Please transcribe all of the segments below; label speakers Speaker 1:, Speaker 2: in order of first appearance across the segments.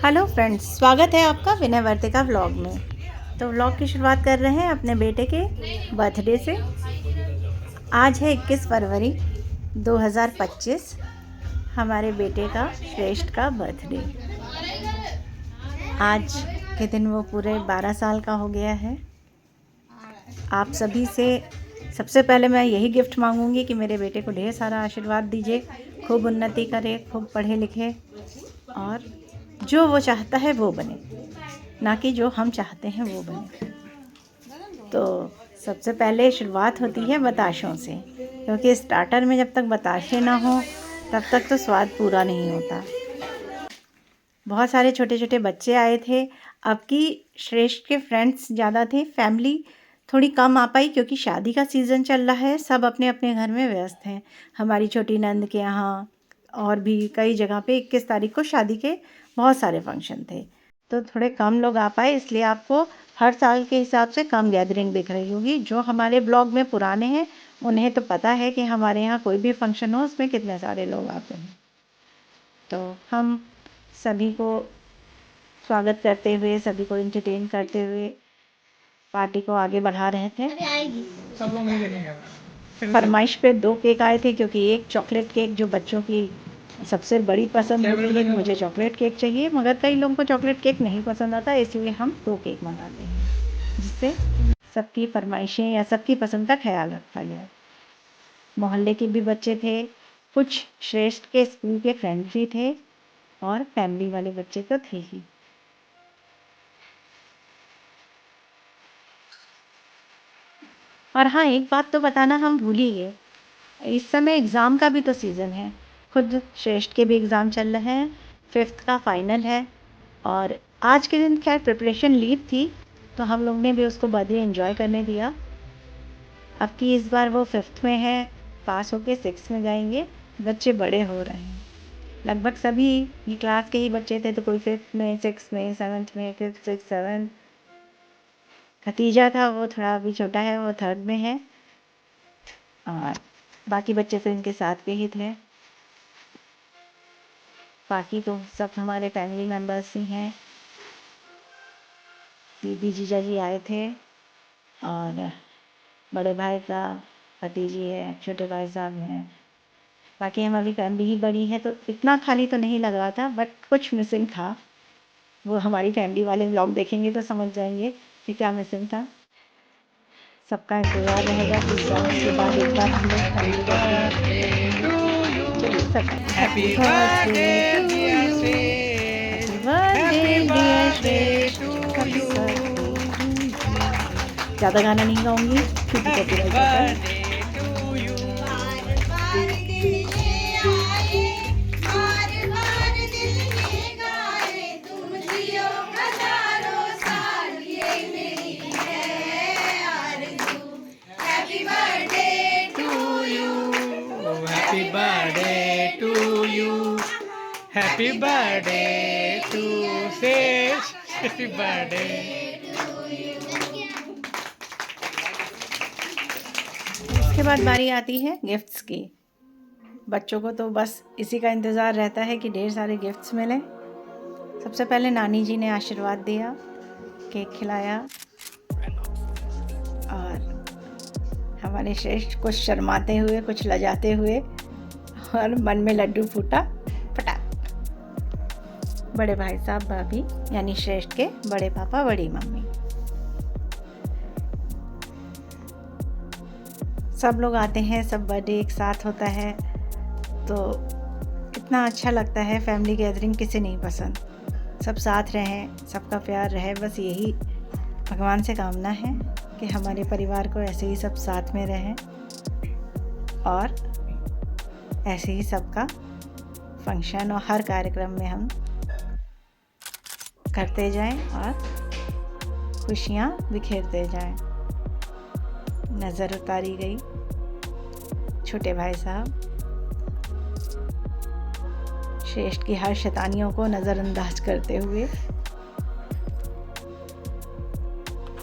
Speaker 1: Hello friends, स्वागत है आपका विनय वर्तिका व्लॉग में। तो व्लॉग की शुरुआत कर रहे हैं अपने बेटे के बर्थडे से। आज है 21 फरवरी 2025, हमारे बेटे का श्रेष्ठ का बर्थडे। आज के दिन वो पूरे 12 साल का हो गया है। आप सभी से सबसे पहले मैं यही गिफ्ट मांगूंगी कि मेरे बेटे को ढेर सारा आशीर्वाद दीजिए, खूब उन्नति करे, खूब पढ़े लिखे और जो वो चाहता है वो बने, ना कि जो हम चाहते हैं वो बने। तो सबसे पहले शुरुआत होती है बताशों से, क्योंकि स्टार्टर में जब तक बताशे ना हो तब तक तो स्वाद पूरा नहीं होता। बहुत सारे छोटे छोटे बच्चे आए थे। अब की श्रेष्ठ के फ्रेंड्स ज़्यादा थे, फैमिली थोड़ी कम आ पाई क्योंकि शादी का सीज़न चल रहा है, सब अपने अपने घर में व्यस्त हैं। हमारी छोटी नंद के यहाँ और भी कई जगह पे 21 तारीख को शादी के बहुत सारे फंक्शन थे, तो थोड़े कम लोग आ पाए, इसलिए आपको हर साल के हिसाब से कम गैदरिंग दिख रही होगी। जो हमारे ब्लॉग में पुराने हैं उन्हें तो पता है कि हमारे यहाँ कोई भी फंक्शन हो उसमें कितने सारे लोग आते हैं। तो हम सभी को स्वागत करते हुए, सभी को एंटरटेन करते हुए पार्टी को आगे बढ़ा रहे थे।
Speaker 2: सब लोग नहीं देखेंगे।
Speaker 1: फरमाइश पे 2 केक आए थे, क्योंकि एक चॉकलेट केक जो बच्चों की सबसे बड़ी पसंद होती है, मुझे चॉकलेट केक चाहिए, मगर कई लोगों को चॉकलेट केक नहीं पसंद आता, इसलिए हम 2 केक मंगाते हैं, जिससे सबकी फरमाइशें या सबकी पसंद का ख्याल रखा गया। मोहल्ले के भी बच्चे थे, कुछ श्रेष्ठ के स्कूल के फ्रेंड्स भी थे और फैमिली वाले बच्चे तो थे ही। और हाँ, एक बात तो बताना हम भूल ही गए, इस समय एग्ज़ाम का भी तो सीज़न है। खुद श्रेष्ठ के भी एग्ज़ाम चल रहे हैं, 5th का फाइनल है और आज के दिन खैर प्रिपरेशन लीव थी, तो हम लोग ने भी उसको बर्थडे एंजॉय करने दिया। अब की इस बार वो 5th में है, पास होके 6th में जाएंगे। बच्चे बड़े हो रहे हैं, लगभग सभी ये क्लास के ही बच्चे थे, तो कोई 5th में, 6th में, 7th में, 5th 6th 7th। भतीजा था, वो थोड़ा अभी छोटा है, वो 3rd में है और बाकी बच्चे तो इनके साथ के ही थे। बाकी तो सब हमारे फैमिली मेम्बर्स ही हैं। दीदी जीजा जी आए थे और बड़े भाई साहब, भतीजी है, छोटे भाई साहब हैं। बाकी हमारी फैमिली ही बड़ी है, तो इतना खाली तो नहीं लग रहा था, बट कुछ मिसिंग था। वो हमारी फैमिली वाले व्लॉग देखेंगे तो समझ जाएंगे कि क्या मिसिंग था। सबका इंतज़ार रहेगा कि सॉन्ग्स के बाद एक बार हम लोग फैमिली चलिए सब happy birthday to you, happy birthday dear Shreshth, happy birthday. ज़्यादा गाना नहीं गाऊंगी क्योंकि कॉपीराइट होता है।
Speaker 2: Happy birthday to you. Happy birthday to Sesh. Happy birthday.
Speaker 1: इसके बाद बारी आती है गिफ्ट्स की। बच्चों को तो बस इसी का इंतज़ार रहता है कि ढेर सारे गिफ्ट्स मिलें। सबसे पहले नानी जी ने आशीर्वाद दिया, केक खिलाया और हमारे श्रेष्ठ कुछ शर्माते हुए, कुछ लजाते हुए और मन में लड्डू फूटा फटाक। बड़े भाई साहब, भाभी यानी श्रेष्ठ के बड़े पापा, बड़ी मम्मी, सब लोग आते हैं, सब बर्थडे एक साथ होता है तो इतना अच्छा लगता है। फैमिली गैदरिंग किसे नहीं पसंद, सब साथ रहें, सबका प्यार रहे, बस यही भगवान से कामना है कि हमारे परिवार को ऐसे ही सब साथ में रहें और ऐसे ही सबका फंक्शन और हर कार्यक्रम में हम करते जाएं और खुशियाँ बिखेरते जाएं। नज़र उतारी गई छोटे भाई साहब श्रेष्ठ की हर शैतानियों को नज़रअंदाज करते हुए,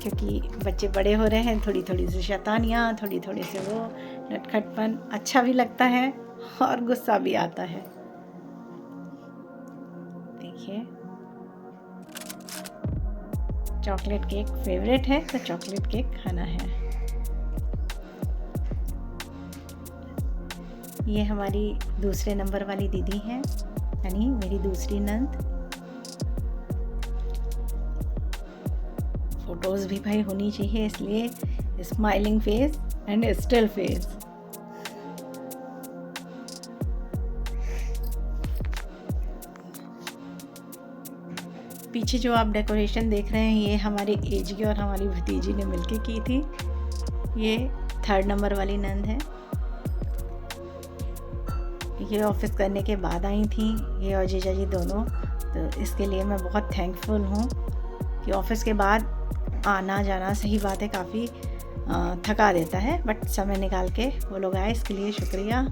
Speaker 1: क्योंकि बच्चे बड़े हो रहे हैं, थोड़ी थोड़ी सी शैतानियाँ, थोड़ी थोड़ी से वो नटखटपन अच्छा भी लगता है और गुस्सा भी आता है। देखिए चॉकलेट केक फेवरेट है तो चॉकलेट केक खाना है। ये हमारी दूसरे नंबर वाली दीदी हैं, यानी मेरी दूसरी नंद। फ़ोटोज़ भी भाई होनी चाहिए, इसलिए smiling face and still face. पीछे जो आप डेकोरेशन देख रहे हैं ये हमारे एज की और हमारी भतीजी ने मिलके की थी। ये 3rd नंबर वाली नंद है। ये ऑफिस करने के बाद आई थी, ये और जीजा जी दोनों, तो इसके लिए मैं बहुत थैंकफुल हूँ कि ऑफिस के बाद आना जाना, सही बात है काफ़ी थका देता है, बट समय निकाल के वो लोग आए, इसके लिए शुक्रिया।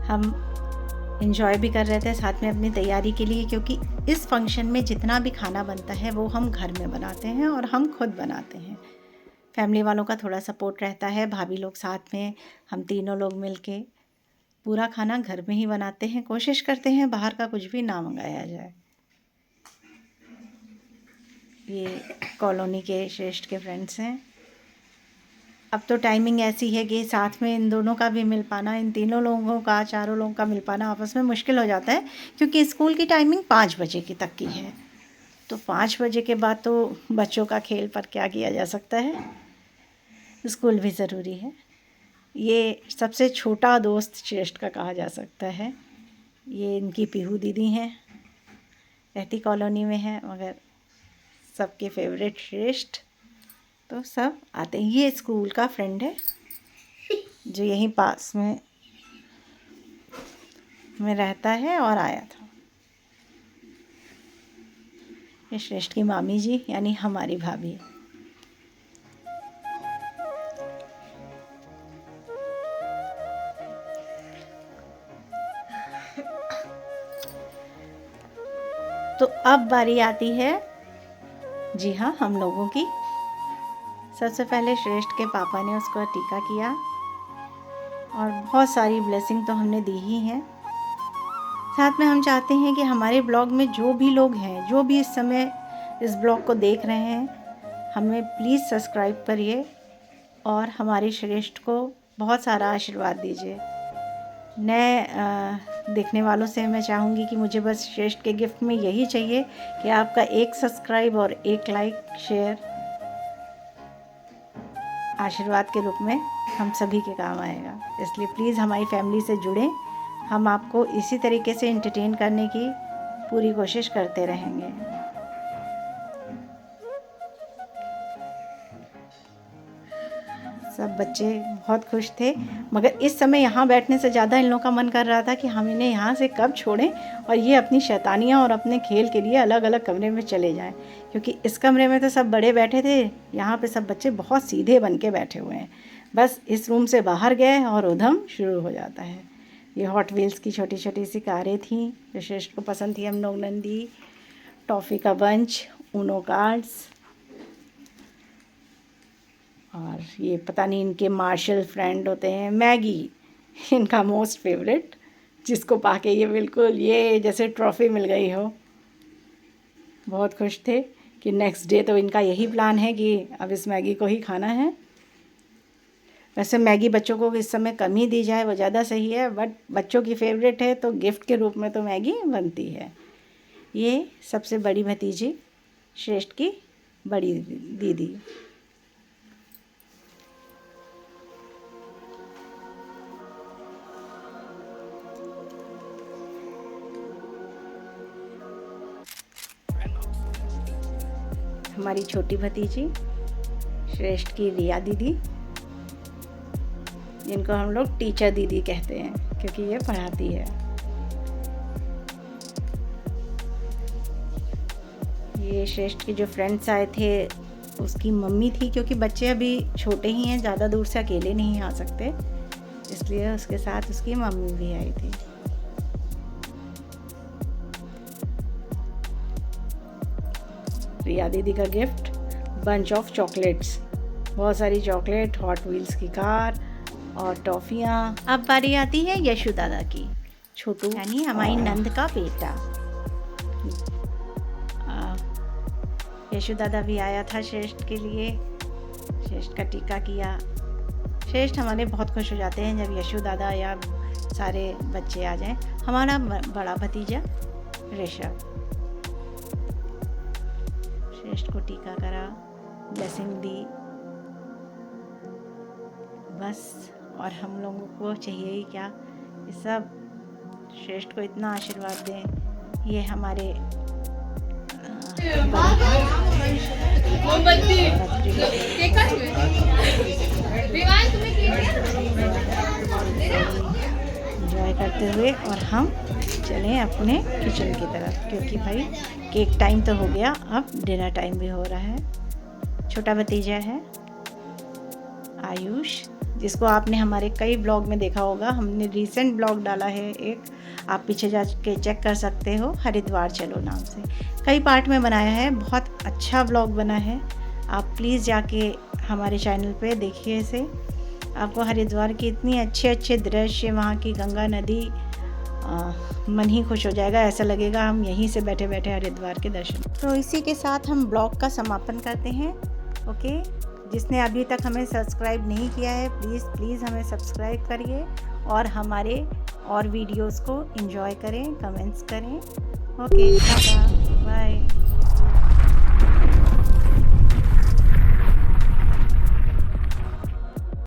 Speaker 1: हम इंजॉय भी कर रहे थे साथ में अपनी तैयारी के लिए, क्योंकि इस फंक्शन में जितना भी खाना बनता है वो हम घर में बनाते हैं और हम खुद बनाते हैं। फैमिली वालों का थोड़ा सपोर्ट रहता है, भाभी लोग साथ में, हम तीनों लोग मिलके पूरा खाना घर में ही बनाते हैं। कोशिश करते हैं बाहर का कुछ भी ना मंगाया जाए। ये कॉलोनी के श्रेष्ठ के फ्रेंड्स हैं। अब तो टाइमिंग ऐसी है कि साथ में इन दोनों का भी मिल पाना, इन तीनों लोगों का, चारों लोगों का मिल पाना आपस में मुश्किल हो जाता है, क्योंकि स्कूल की टाइमिंग 5 बजे की तक की है। तो 5 बजे के बाद तो बच्चों का खेल पर क्या किया जा सकता है, स्कूल भी ज़रूरी है। ये सबसे छोटा दोस्त श्रेष्ठ का कहा जा सकता है। ये इनकी पीहू दीदी हैं, रहती कॉलोनी में है, मगर सबके फेवरेट श्रेष्ठ, तो सब आते हैं। ये स्कूल का फ्रेंड है जो यहीं पास में रहता है और आया था। ये श्रेष्ठ की मामी जी, यानी हमारी भाभी। तो अब बारी आती है, जी हाँ, हम लोगों की। सबसे पहले श्रेष्ठ के पापा ने उसको टीका किया और बहुत सारी ब्लेसिंग तो हमने दी ही हैं। साथ में हम चाहते हैं कि हमारे ब्लॉग में जो भी लोग हैं, जो भी इस समय इस ब्लॉग को देख रहे हैं, हमें प्लीज़ सब्सक्राइब करिए और हमारे श्रेष्ठ को बहुत सारा आशीर्वाद दीजिए। नए देखने वालों से मैं चाहूँगी कि मुझे बस श्रेष्ठ के गिफ्ट में यही चाहिए कि आपका एक सब्सक्राइब और एक लाइक शेयर आशीर्वाद के रूप में हम सभी के काम आएगा। इसलिए प्लीज़ हमारी फैमिली से जुड़ें। हम आपको इसी तरीके से एंटरटेन करने की पूरी कोशिश करते रहेंगे। सब बच्चे बहुत खुश थे, मगर इस समय यहाँ बैठने से ज़्यादा इन लोगों का मन कर रहा था कि हम इन्हें यहाँ से कब छोड़ें और ये अपनी शैतानियाँ और अपने खेल के लिए अलग अलग कमरे में चले जाएं, क्योंकि इस कमरे में तो सब बड़े बैठे थे, यहाँ पे सब बच्चे बहुत सीधे बन के बैठे हुए हैं। बस इस रूम से बाहर गए और उधम शुरू हो जाता है। ये हॉट व्हील्स की छोटी छोटी सी कारें थीं जो श्रेष्ठ को पसंद थी। हम लोग नंदी, टॉफ़ी का बंच, ऊनो कार्ड्स, और ये पता नहीं इनके मार्शल फ्रेंड होते हैं, मैगी इनका मोस्ट फेवरेट, जिसको पाके ये बिल्कुल ये जैसे ट्रॉफ़ी मिल गई हो। बहुत खुश थे कि नेक्स्ट डे तो इनका यही प्लान है कि अब इस मैगी को ही खाना है। वैसे मैगी बच्चों को इस समय कम ही दी जाए वो ज़्यादा सही है, बट बच्चों की फेवरेट है तो गिफ्ट के रूप में तो मैगी बनती है। ये सबसे बड़ी भतीजी श्रेष्ठ की बड़ी दीदी। हमारी छोटी भतीजी श्रेष्ठ की रिया दीदी, जिनको हम लोग टीचर दीदी कहते हैं क्योंकि ये पढ़ाती है। ये श्रेष्ठ के जो फ्रेंड्स आए थे उसकी मम्मी थी, क्योंकि बच्चे अभी छोटे ही हैं, ज़्यादा दूर से अकेले नहीं आ सकते, इसलिए उसके साथ उसकी मम्मी भी आई थी। रिया दीदी का गिफ्ट बंच ऑफ चॉकलेट्स, बहुत सारी चॉकलेट, हॉट व्हील्स की कार और टॉफ़ियाँ। अब बारी आती है यशु दादा की। छोटू यानी हमारी नंद का बेटा। यशु दादा भी आया था श्रेष्ठ के लिए, श्रेष्ठ का टीका किया। श्रेष्ठ हमारे बहुत खुश हो जाते हैं जब यशु दादा या सारे बच्चे आ जाएं। हमारा बड़ा भतीजा ऋषभ श्रेष्ठ को टीका करा, ब्लेसिंग दी, बस। और हम लोगों को चाहिए ही क्या, ये सब श्रेष्ठ को इतना आशीर्वाद दें। ये हमारे एंजॉय करते हुए और हम चलें अपने किचन की तरफ, क्योंकि भाई केक टाइम तो हो गया, अब डिनर टाइम भी हो रहा है। छोटा भतीजा है आयुष, जिसको आपने हमारे कई ब्लॉग में देखा होगा। हमने रीसेंट ब्लॉग डाला है एक, आप पीछे जा के चेक कर सकते हो, हरिद्वार चलो नाम से। कई पार्ट में बनाया है, बहुत अच्छा ब्लॉग बना है। आप प्लीज़ जाके हमारे चैनल पे देखिए इसे। आपको हरिद्वार की इतनी अच्छे अच्छे दृश्य, वहाँ की गंगा नदी, मन ही खुश हो जाएगा। ऐसा लगेगा हम यहीं से बैठे बैठे हरिद्वार के दर्शन। तो इसी के साथ हम ब्लॉग का समापन करते हैं। ओके, जिसने अभी तक हमें सब्सक्राइब नहीं किया है, प्लीज़ हमें सब्सक्राइब करिए और हमारे और वीडियोस को एंजॉय करें, कमेंट्स करें। Okay, bye.